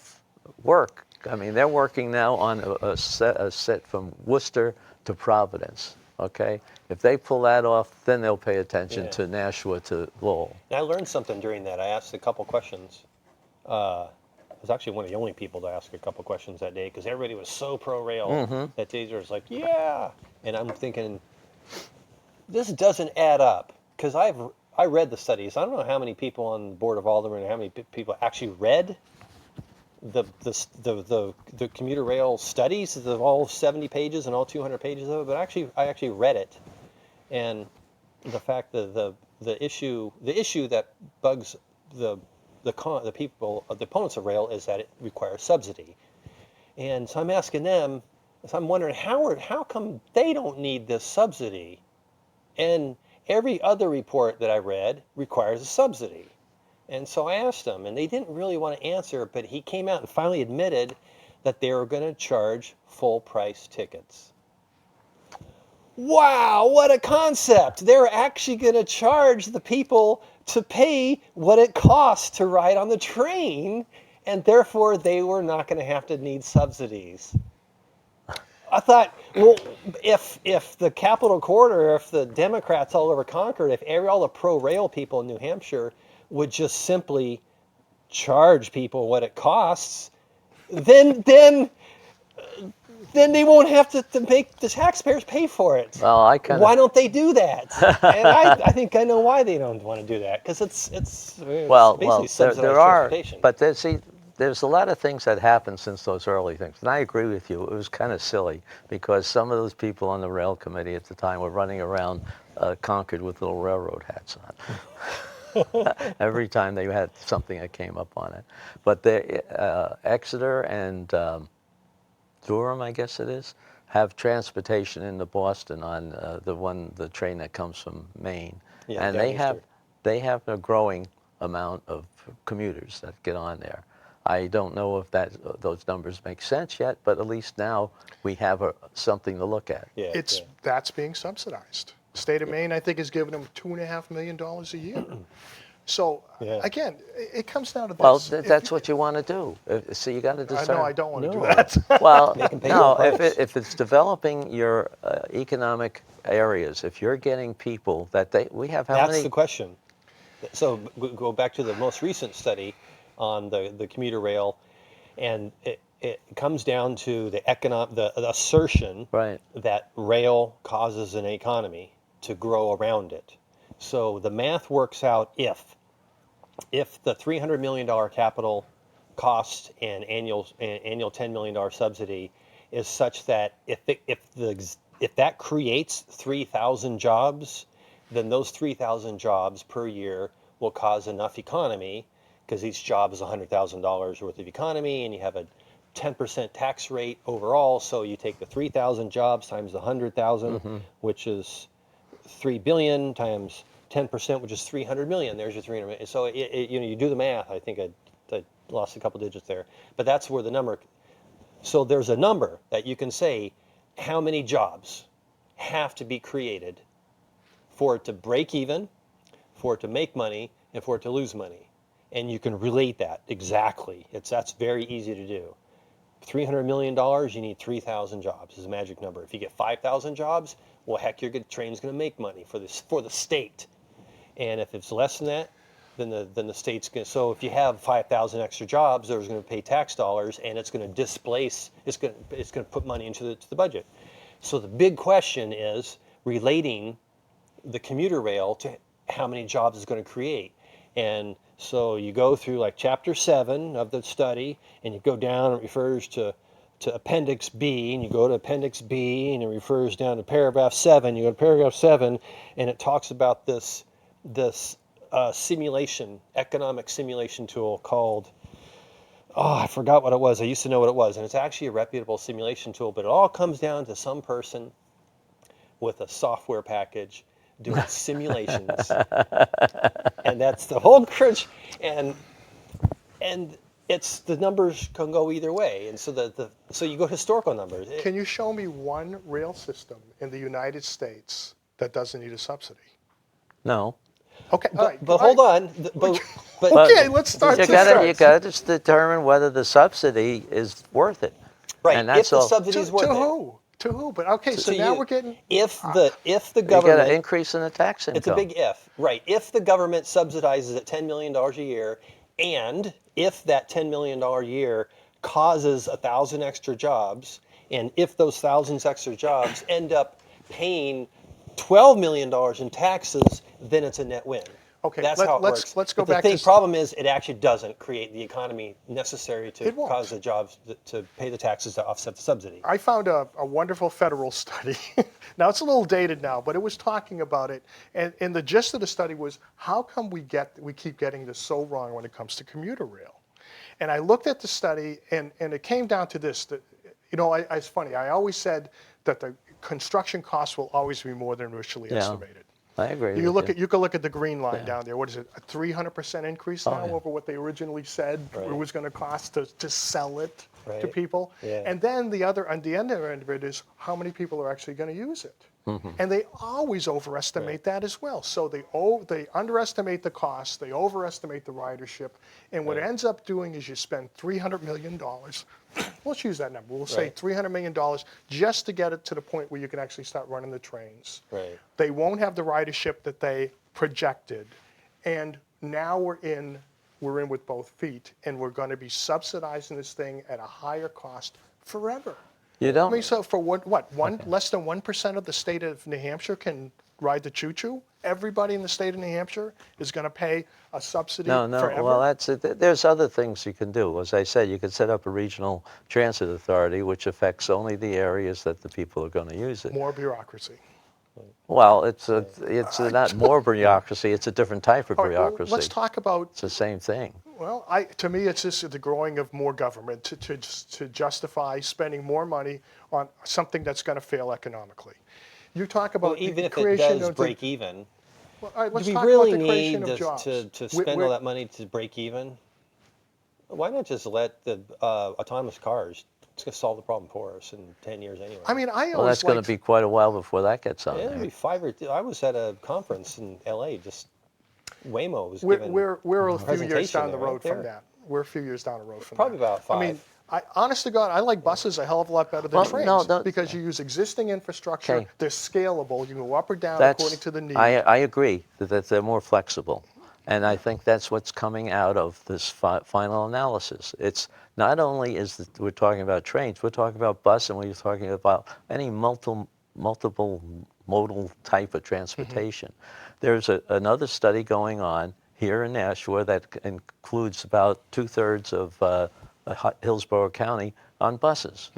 work. I mean, they're working now on a set from Worcester to Providence. Okay, if they pull that off, then they'll pay attention Yeah. to Nashua to Lowell. And I learned something during that. I asked a couple questions. I was actually one of the only people to ask a couple questions that day because everybody was so pro-rail that they was like, yeah. And I'm thinking, this doesn't add up because I read the studies. I don't know how many people on the Board of Aldermen, how many people actually read the commuter rail studies of all 70 pages and all 200 pages of it, but I actually read it, and the fact that the issue that bugs the people, the opponents of rail, is that it requires subsidy, and so I'm asking them, so I'm wondering how come they don't need this subsidy, and every other report that I read requires a subsidy. And so I asked him, and they didn't really want to answer, but he came out and finally admitted that they were going to charge full price tickets. Wow, what a concept! They're actually going to charge the people to pay what it costs to ride on the train, and therefore they were not going to have to need subsidies. I thought, well, if the Capitol Corridor, if the Democrats all over Concord, if all the pro-rail people in New Hampshire would just simply charge people what it costs, then they won't have to make the taxpayers pay for it. Well, I kind Why of don't they do that? And I think I know why they don't want to do that, because it's well, basically well, subsidized there are, transportation. but there's a lot of things that happened since those early things, and I agree with you. It was kind of silly because some of those people on the rail committee at the time were running around Concord with little railroad hats on. Every time they had something that came up on it. But Exeter and Durham, I guess it is, have transportation into Boston on the train that comes from Maine, Yeah, and Downeaster. they have a growing amount of commuters that get on there. I don't know if those numbers make sense yet, but at least now we have something to look at. Yeah, That's being subsidized. State of Maine, I think, is giving them $2.5 million a year. So Yeah. again, it comes down to this. Well, If that's you- what you want to do. So you got to I decide. know I don't want to do No. that. Well, They can pay no, the price. if it's developing your economic areas, if you're getting people we have how That's many? the question. So go back to the most recent study on the commuter rail, and it comes down to the assertion Right. that rail causes an economy to grow around it. So the math works out if the $300 million capital cost and annual $10 million subsidy is such that if that creates 3,000 jobs, then those 3,000 jobs per year will cause enough economy, because each job is $100,000 worth of economy, and you have a 10% tax rate overall. So you take the 3,000 jobs times the 100,000, which is 3 billion, times 10%, which is 300 million. There's your 300 million. So you do the math. I think I lost a couple digits there, but that's where the number. So there's a number that you can say how many jobs have to be created for it to break even, for it to make money, and for it to lose money. And you can relate that exactly. That's very easy to do. $300 million, you need 3,000 jobs is a magic number. If you get 5,000 jobs, well, heck, your train's going to make money for the state. And if it's less than that, then the state's going to. So if you have 5,000 extra jobs, there's going to pay tax dollars, and it's going to displace. It's going to put money into the budget. So the big question is relating the commuter rail to how many jobs it's going to create. And so you go through like chapter 7 of the study, and you go down, it refers to appendix B, and you go to appendix B, and it refers down to paragraph 7. You go to paragraph 7, and it talks about this simulation, economic simulation tool called, I forgot what it was. I used to know what it was, and it's actually a reputable simulation tool, but it all comes down to some person with a software package doing simulations. And that's the whole crunch. And it's the numbers can go either way. And so so you go historical numbers. Can you show me one rail system in the United States that doesn't need a subsidy? No. Okay, all right. But all hold right. on. But Okay, let's start You to got to start. you got to just determine whether the subsidy is worth it. right, And if that's the all. subsidy is worth To it. who? To who? But okay, so now you- we're getting. if the You get government an increase in the tax income. It's a big if, right? If the government subsidizes at $10 million a year, and if that $10 million a year causes 1,000 extra jobs, and if those thousands extra jobs end up paying $12 million in taxes, then it's a net win. Okay, That's how it let's- works. let's go But back the to- problem is it actually doesn't create the economy necessary to It won't. cause the jobs to pay the taxes to offset the subsidy. I found a wonderful federal study. Now, it's a little dated now, but it was talking about it. And the gist of the study was, how come we keep getting this so wrong when it comes to commuter rail? And I looked at the study, and it came down to this. That, it's funny. I always said that the construction costs will always be more than initially Yeah. estimated. I agree. You with can look at the green line down there. What is it? A 300% increase now yeah. over what they originally said Right. it was going to cost to sell it. to Right. people. Yeah. And then on the other end of it is how many people are actually going to use it. And they always overestimate Right. that as well. So they underestimate the cost, they overestimate the ridership, and what it Right. ends up doing is you spend $300 million. Let's use that number. We'll say Right. $300 million just to get it to the point where you can actually start running the trains. Right. They won't have the ridership that they projected, and now we're in with both feet, and we're going to be subsidizing this thing at a higher cost forever. You I don't. mean, so for less than 1% of the state of New Hampshire can ride the choo-choo? Everybody in the state of New Hampshire is going to pay a subsidy No, no. forever? Well, that's it. There's other things you can do. As I said, you could set up a regional transit authority, which affects only the areas that the people are going to use it. More bureaucracy. Well, it's not more bureaucracy. It's a different type of All right, well, bureaucracy. let's talk about, It's the same thing. well, to me, it's just the growing of more government to justify spending more money on something that's going to fail economically. You talk about Well, even the if it creation does of the, break even, well, all right, let's do we talk really about the creation need of jobs. to spend all that money to break even? Why not just let the autonomous cars? It's going to solve the problem for us in 10 years anyway. I mean, I Well, always that's going liked, to be quite a while before that gets on Yeah, it'll there. be I was at a conference in LA, just Waymo was we're, giving we're a few years presentation down the there, right road from there. that. We're a few years down the road from Probably that. about I mean, 5. honest to God, I like buses a hell of a lot better than Well, trains no, no. because you use existing infrastructure. Okay. They're scalable. You can go up or down That's, according to the need. I agree that they're more flexible. And I think that's what's coming out of this final analysis. It's not only we're talking about trains, we're talking about bus, and we're talking about any multiple modal type of transportation. There's another study going on here in Nashua that includes about 2/3 of Hillsborough County on buses.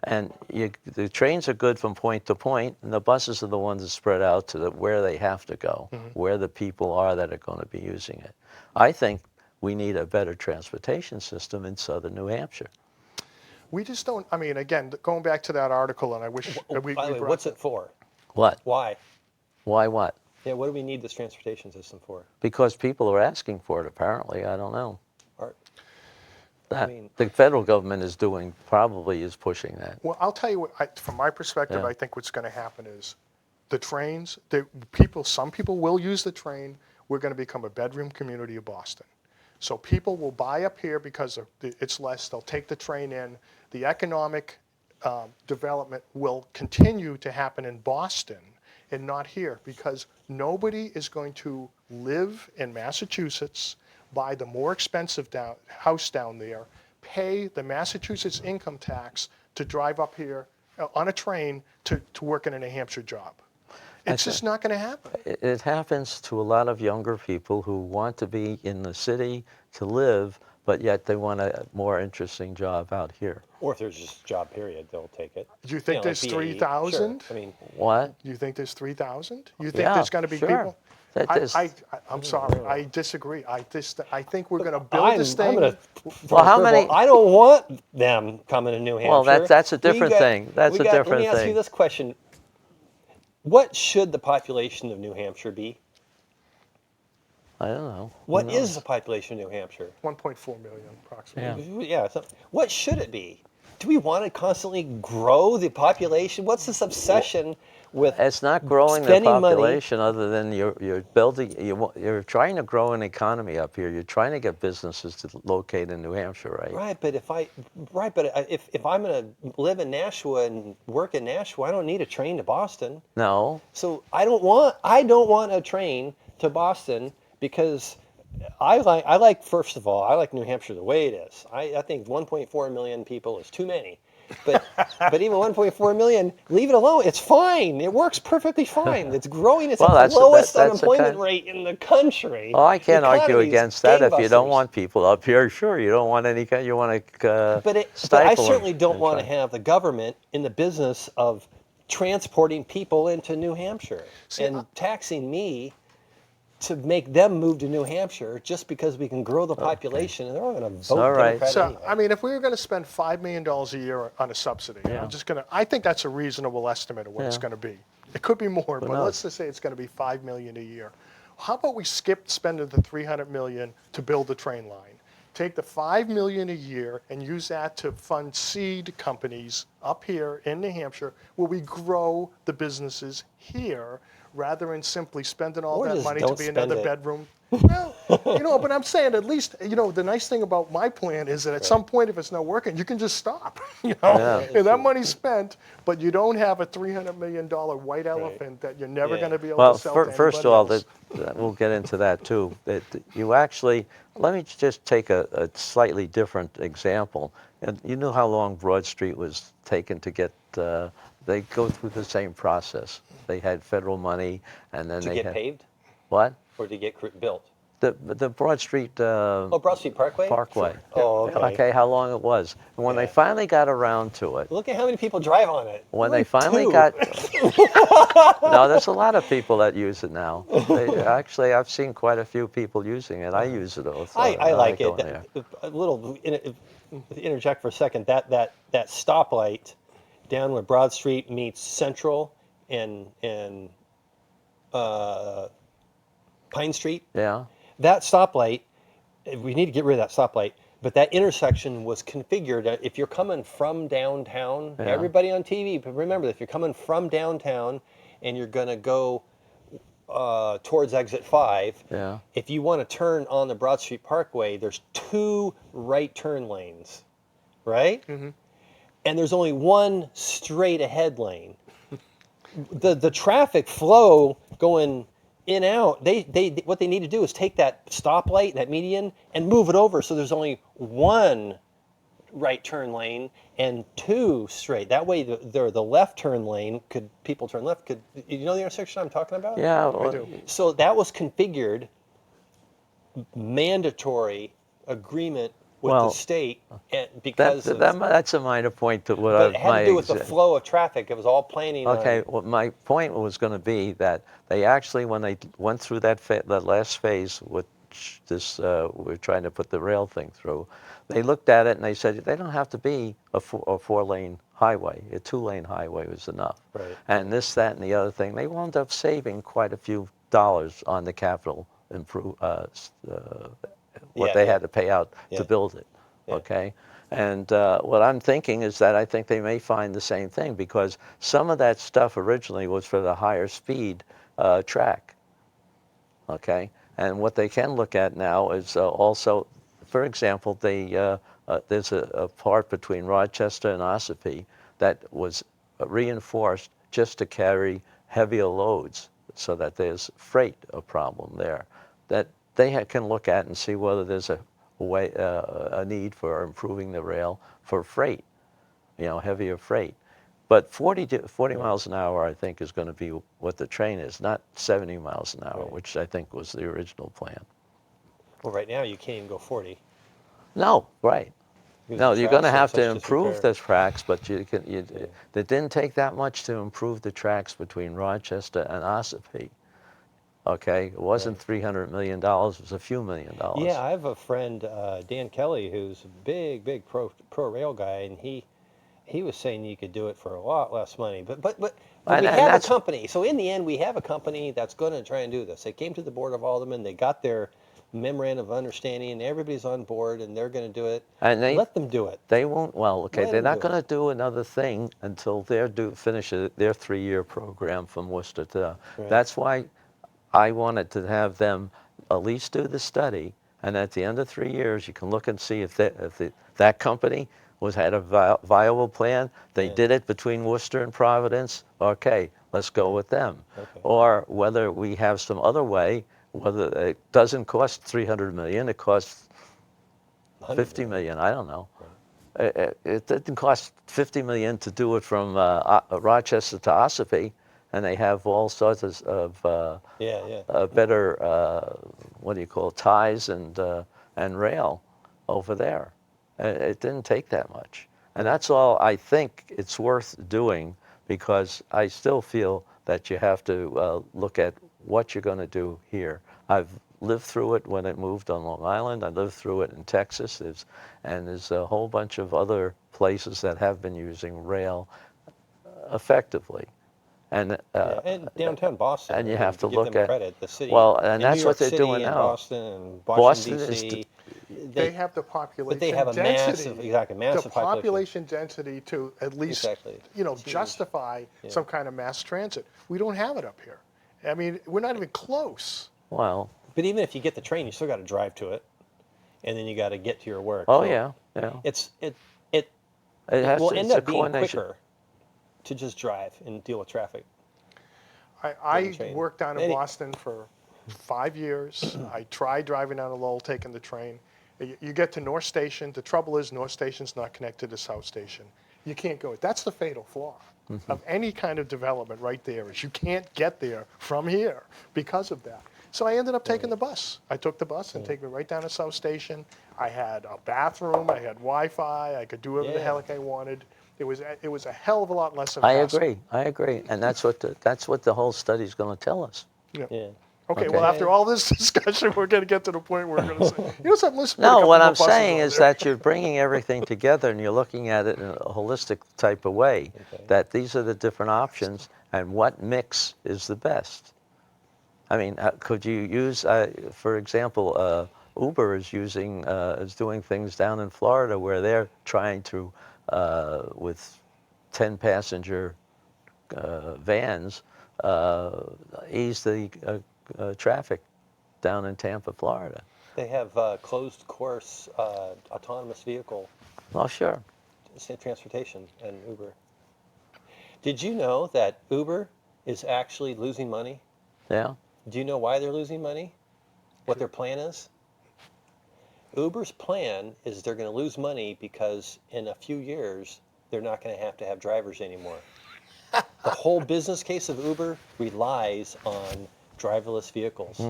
And the trains are good from point to point, and the buses are the ones that spread out to where they have to go, where the people are that are going to be using it. I think we need a better transportation system in southern New Hampshire. We just don't, I mean, again, going back to that article, and I wish we By the way, brought what's that- it for? What? Why? Why what? Yeah, what do we need this transportation system for? Because people are asking for it, apparently. I don't know. Or, That, mean- the federal government is pushing that. Well, I'll tell you what, from my perspective, Yeah. I think what's going to happen is the trains, some people will use the train. We're going to become a bedroom community of Boston. So people will buy up here because it's less. They'll take the train in. The economic development will continue to happen in Boston and not here because nobody is going to live in Massachusetts, buy the more expensive house down there, pay the Massachusetts income tax to drive up here on a train to work in a New Hampshire job. It's just not going to happen. It happens to a lot of younger people who want to be in the city to live, but yet they want a more interesting job out here. or if there's just a job period, they'll take it. Do you think like there's BAE, 3,000? Sure. I mean, What? Do you think there's 3,000? You think Yeah, there's going to be sure. people? That I'm sorry. I disagree. I think we're going to build this thing. I'm gonna Well, how many- I don't want them coming to New Hampshire. Well, that's a different We got- thing. That's we a got- different Let me ask thing. you this question: what should the population of New Hampshire be? I don't know. What is the population of New Hampshire? 1.4 million approximately. Yeah. Yeah. So what should it be? Do we want to constantly grow the population? What's this obsession with? It's not growing the spending money- population other than you're building, you're trying to grow an economy up here. You're trying to get businesses to locate in New Hampshire, right? Right, but if I'm going to live in Nashua and work in Nashua, I don't need a train to Boston. No. So I don't want a train to Boston because I like first of all, I like New Hampshire the way it is. I think 1.4 million people is too many. But but even 1.4 million, leave it alone. It's fine. It works perfectly fine. It's growing. It's Well, at that's- the lowest that's the unemployment kind- rate in the country. Oh, I can't The argue economy's against that. If you don't gangbusters. want people up here, sure, you don't want any kind. You want to But I stifle certainly them don't and want to try- have the government in the business of transporting people into New Hampshire and taxing me to make them move to New Hampshire just because we can grow the population, and they're all going to vote all right. Democrat So, anyway. I mean, if we were going to spend $5 million a year on a subsidy, I think that's a reasonable estimate of what it's Yeah. going to be. It could be more, but knows? let's just say it's going to be $5 million a year. How about we skip spending the $300 million to build the train line? take the $5 million a year and use that to fund seed companies up here in New Hampshire where we grow the businesses here rather than simply spending all Or that just money to don't be spend another it. bedroom. Well, but I'm saying at least, the nice thing about my plan is that at some point, if it's not working, you can just stop. Yeah. And that money's spent, but you don't have a $300 million white elephant that you're never Yeah. going to be able Well, to sell to first of anybody all, else. we'll get into that too. That you actually, let me just take a slightly different example. And you know how long Broad Street was taken to get, they go through the same process. They had federal money and then To they get had, paved what? or to get built? The Broad Street Oh, Broad Street Parkway? Parkway. Oh, okay. Okay, how long it was. And when they Yeah. finally got around to it, Look at how many people drive on it. when they Like finally two. got, no, there's a lot of people that use it now. Actually, I've seen quite a few people using it. I use it also. I like go it. in there. A little interject for a second. That stoplight down where Broad Street meets Central and Pine Street. Yeah, That stoplight, we need to get rid of that stoplight. But that intersection was configured. If you're coming from downtown, Yeah. everybody on TV, but remember, if you're coming from downtown and you're going to go towards exit 5, yeah. if you want to turn on the Broad Street Parkway, there's 2 right turn lanes, right? Mm-hmm. And there's only 1 straight ahead lane. The traffic flow going in out, they what they need to do is take that stoplight, that median, and move it over so there's only 1 right turn lane and 2 straight. That way the left turn lane, people turn left, you know the intersection I'm talking about? Yeah, well, do. So that was configured mandatory agreement with Well, the state because that's a minor point to what but it had my to do with the exa- flow of traffic. It was all planning Okay, on, well, my point was going to be that they actually, when they went through that last phase, which we're trying to put the rail thing through, they looked at it and they said they don't have to be a 4-lane highway. A 2-lane highway was enough. Right. And this, that, and the other thing, they wound up saving quite a few dollars on the capital what Yeah, they yeah. had to pay out Yeah. to build it. Yeah. Okay. And what I'm thinking is that I think they may find the same thing because some of that stuff originally was for the higher speed track. Okay. And what they can look at now is also, for example, there's a part between Rochester and Ossipee that was reinforced just to carry heavier loads so that there's freight a problem there that they can look at and see whether there's a need for improving the rail for freight, heavier freight. But 40 miles an hour, I think, is going to be what the train is, not 70 miles an hour, Right. which I think was the original plan. well, right now you can't even go 40. No, right. because No, the you're going to tracks are in have to such improve disrepair. the tracks, but it didn't take that much to improve the tracks between Rochester and Ossipee. Okay, it wasn't $300 million; it was a few $1 million. Yeah, I have a friend, Dan Kelly, who's a big pro rail guy, and he was saying you could do it for a lot less money. But And- we and have a that's- company. So in the end, we have a company that's going to try and do this. They came to the Board of Aldermen. They got their memorandum of understanding, and everybody's on board, and they're going to do it. And Let them do it. They won't. Well, okay, Let they're them not do going to do another thing until they're finish their 3-year program from Worcester to. Right. That's why I wanted to have them at least do the study, and at the end of 3 years, you can look and see if that company had a viable plan. They Yeah. did it between Worcester and Providence. Okay, let's go with them. Okay. Or whether we have some other way, whether it doesn't cost $300 million, it costs 100 50 million. I don't know. It didn't cost 50 million to do it from Rochester to Ossipee, and they have all sorts of Yeah. better what do you call it, ties and rail over there. It didn't take that much, and that's all I think it's worth doing because I still feel that you have to look at what you're going to do here. I've lived through it when it moved on Long Island. I lived through it in Texas. There's a whole bunch of other places that have been using rail effectively. And and downtown Boston. and you I mean, have to give look them at- credit. The city. well, and in that's New what York they're City doing and now. Boston and Boston Washington is D.C. they have the population but they have a density, massive the population. population density to at least, Exactly. justify some kind of mass transit. We don't have it up here. I mean, we're not even close. Well, But even if you get the train, you still got to drive to it, and then you got to get to your work. oh So yeah, yeah. it It has will to, end it's a up being coordination. quicker to just drive and deal with traffic. I train. worked down in Any- Boston for 5 years. I tried driving down to Lowell, taking the train. You get to North Station. The trouble is North Station's not connected to South Station. You can't go. That's the fatal flaw of any kind of development right there is you can't get there from here because of that. So I ended up taking the bus. I took the bus and take me right down to South Station. I had a bathroom. I had Wi-Fi. I could do whatever the Yeah. hell I wanted. It was a hell of a lot less of I hassle. agree. I agree, and that's what the whole study is going to tell us. Yeah. Okay, well, Okay. after all this discussion, we're going to get to the point where we're going to say, something, let's put a No, couple what more I'm buses saying on is there. that you're bringing everything together and you're looking at it in a holistic type of way. Okay. That these are the different options and what mix is the best. I mean, could you use, for example, Uber is doing things down in Florida where they're trying to, with 10 passenger vans, ease the traffic down in Tampa, Florida. They have closed course autonomous vehicle Well, sure. transportation and Uber. Did you know that Uber is actually losing money? Yeah. Do you know why they're losing money? What their plan is? Uber's plan is they're going to lose money because in a few years, they're not going to have drivers anymore. The whole business case of Uber relies on driverless vehicles.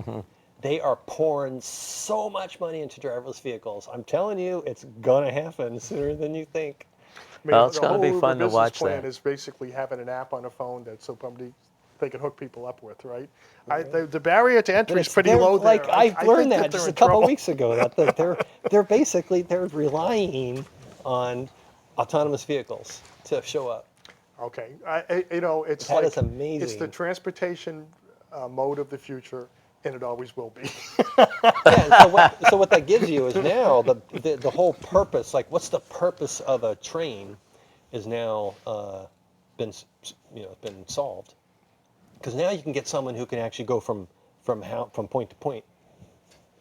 They are pouring so much money into driverless vehicles. I'm telling you, it's going to happen sooner than you think. I mean, Well, it's the gonna whole be Uber fun to business watch plan that. is basically having an app on a phone that they can hook people up with, right? The barrier to entry is pretty They're low like, there. I think learned that that they're just a in couple trouble. weeks ago. That they're relying on autonomous vehicles to show up. Okay, it's That like is amazing. it's the transportation mode of the future, and it always will be. Yeah, so what that gives you is now the whole purpose, like what's the purpose of a train, is now been solved. Because now you can get someone who can actually go from point to point.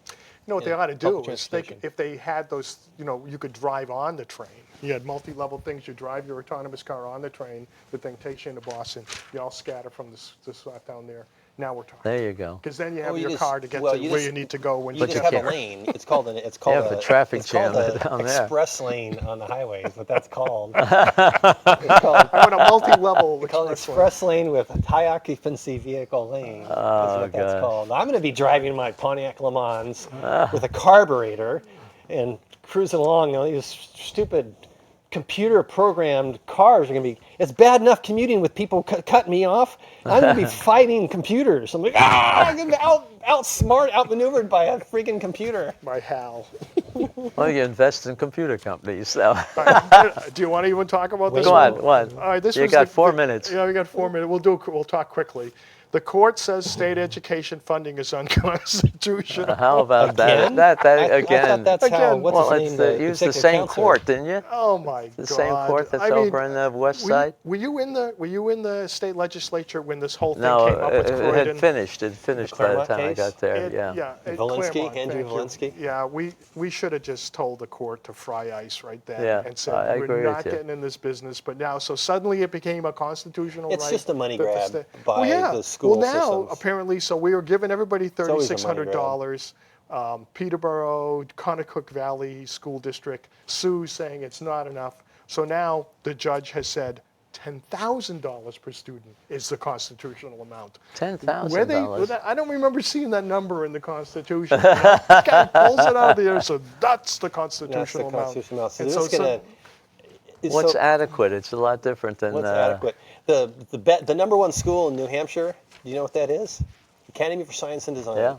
You know what they Yeah, ought to do public is transportation. if they had those, you could drive on the train. You had multi-level things. You drive your autonomous car on the train. The thing takes you into Boston. You all scatter from the spot down there. Now we're talking. There you go. Because then you Oh, have you your just- car to get well, to you where just- you need to go when You you just get have there. a lane. It's called a have a traffic it's called jam a down there. express lane on the highway. Is what that's called. I want a multi-level Called express lane. express lane with high occupancy vehicle lane. That's Oh, what that's gosh. called. I'm going to be driving my Pontiac Le Mans with a carburetor and cruising along. These stupid computer programmed cars are going to be. It's bad enough commuting with people cutting me off. I'm going to be fighting computers. I'm like, I'm going to be outmaneuvered by a freaking computer. By Hal. Well, you invest in computer companies. So. Do you want to even talk about this? Go one? on, what? All right, this You was got 4 minutes. Yeah, we got 4 minutes. We'll talk quickly. The court says state education funding is unconstitutional. How about Again? that? That I again. thought that's how. Again. What's Well, his it's name? use the executive same counselor. court, didn't you? Oh my God! The same court that's I mean, over on the west were side. Were you in the state legislature when this whole thing No, came up with it Croydon? had finished. It finished by the Claremont time I case? got there. It- Yeah. at Volinsky, Claremont, Andrew thank you. Volinsky? Yeah, we should have just told the court to fry ice right then Yeah, and said I we're agree with not you. getting in this business. But now, so suddenly it became a constitutional It's right. just a money that the grab sta- by well, yeah. the school Well, now systems. apparently, so we were giving everybody always a money grab. $3,600. Peterborough, Conocook Valley School District sues saying it's not enough. So now the judge has said $10,000 per student is the constitutional amount. $10,000. I don't remember seeing that number in the Constitution. This guy pulls it out of there, so that's the That's the constitutional amount. constitutional amount. So And this is gonna. What's so, adequate? It's a lot different than. what's adequate? The number one school in New Hampshire. Do you know what that is? Academy for Science and Design. Yeah.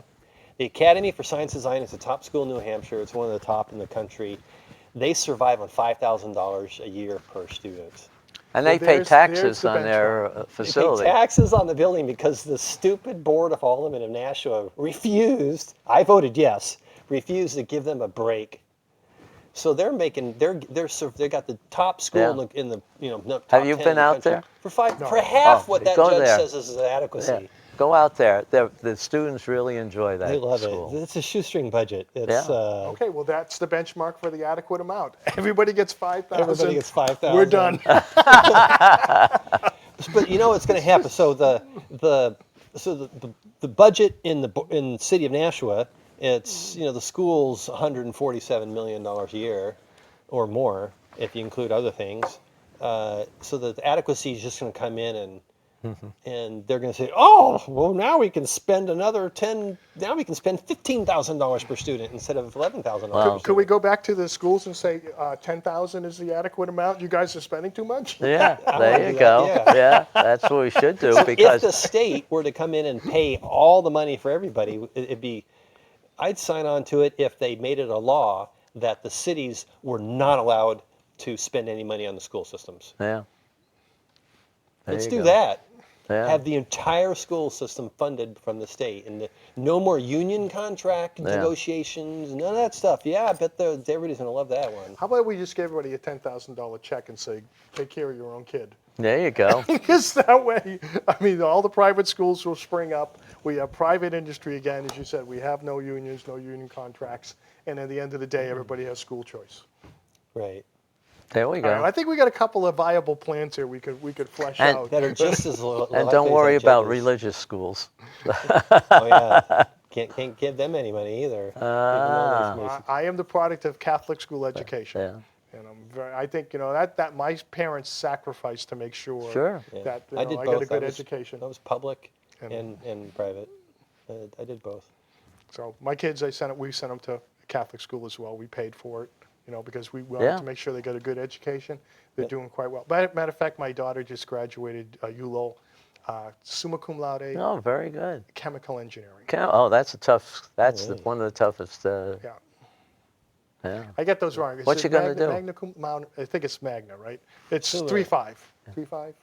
The Academy for Science and Design is the top school in New Hampshire. It's one of the top in the country. They survive on $5,000 a year per student. And Well, they pay there's taxes the on their They facility. pay taxes on the building because the stupid board of Aldermen of Nashua refused. I voted yes, refuse to give them a break. So they're making they got the top school Yeah. in the top Have you 10 been in the out country there? for half Oh, what that go judge there. says is adequacy. Yeah. Go out there. The students really enjoy that They love school. it. It's a shoestring budget. It's Yeah. Okay, well, that's the benchmark for the adequate amount. Everybody gets 5,000. Everybody gets 5,000. We're done. But you know what's going to happen? So the budget in the city of Nashua, it's the school's $147 million a year, or more if you include other things. So the adequacy is just going to come in and they're going to say, oh, well, now we can spend another now we can spend $15,000 per student instead of $11,000 per Wow. student. Could we go back to the schools and say 10,000 is the adequate amount? You guys are spending too much? Yeah, wanna there do you that, go. yeah. Yeah, that's what we should do If because the state were to come in and pay all the money for everybody, I'd sign on to it if they made it a law that the cities were not allowed to spend any money on the school systems. yeah. There Let's you do go. that. Yeah. Have the entire school system funded from the state, and no more union contract negotiations, none of that stuff. Yeah, I bet everybody's going to love that one. How about we just give everybody a $10,000 check and say, take care of your own kid? There you go. Because that way, I mean, all the private schools will spring up. We have private industry again, as you said. We have no unions, no union contracts. And at the end of the day, everybody has school choice. Right. There we All right, go. I think we got a couple of viable plans here we could flesh And- out. That are just as And don't worry about religious schools. Oh yeah. Can't give them any money either. Even though there's I am the product of Catholic school education. Yeah. And I think, that my parents sacrificed to make sure Sure. that I did I both. got a good I was- education. I was public And- and private. I did both. So my kids, we sent them to Catholic school as well. We paid for it, because we wanted Yeah. to make sure they got a good education. They're Yep. doing quite well. Matter of fact, my daughter just graduated ULO, summa cum laude, Oh, very good. chemical engineering. Oh, that's really? one of the toughest. Yeah. Yeah. I get those wrong. Is What it you gonna do? Magna cum laude? I think it's Magna, right? It's Cum laude. 3.5. 3.5?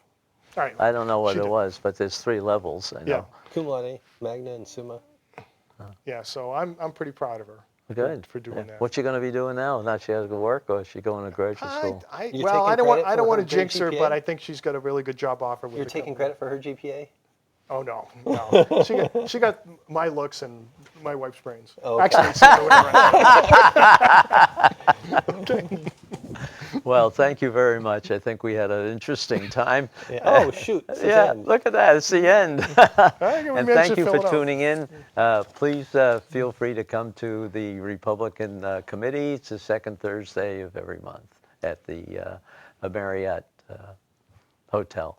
All right. I don't know what She it did. was, but there's 3 levels. I know. Yeah. Cum laude, magna, and summa. Yeah, so I'm pretty proud of her. Good. For doing Yeah. that. What you going to be doing now? Not she has to go work, or is she going to graduate school? I You're well, I taking don't want credit I don't for want her to jinx her, GPA? but I think she's got a really good job offer with You're the taking company. credit for her GPA? Oh no, no. she got my looks and my wife's brains. Oh, okay. Actually, it's the other way around. Okay. Well, thank you very much. I think we had an interesting time. Yeah. Oh shoot! It's the Yeah, end. look at that. It's the end. we And managed thank to you fill for it out. tuning in. Please feel free to come to the Republican Committee. It's the second Thursday of every month at the Marriott Hotel.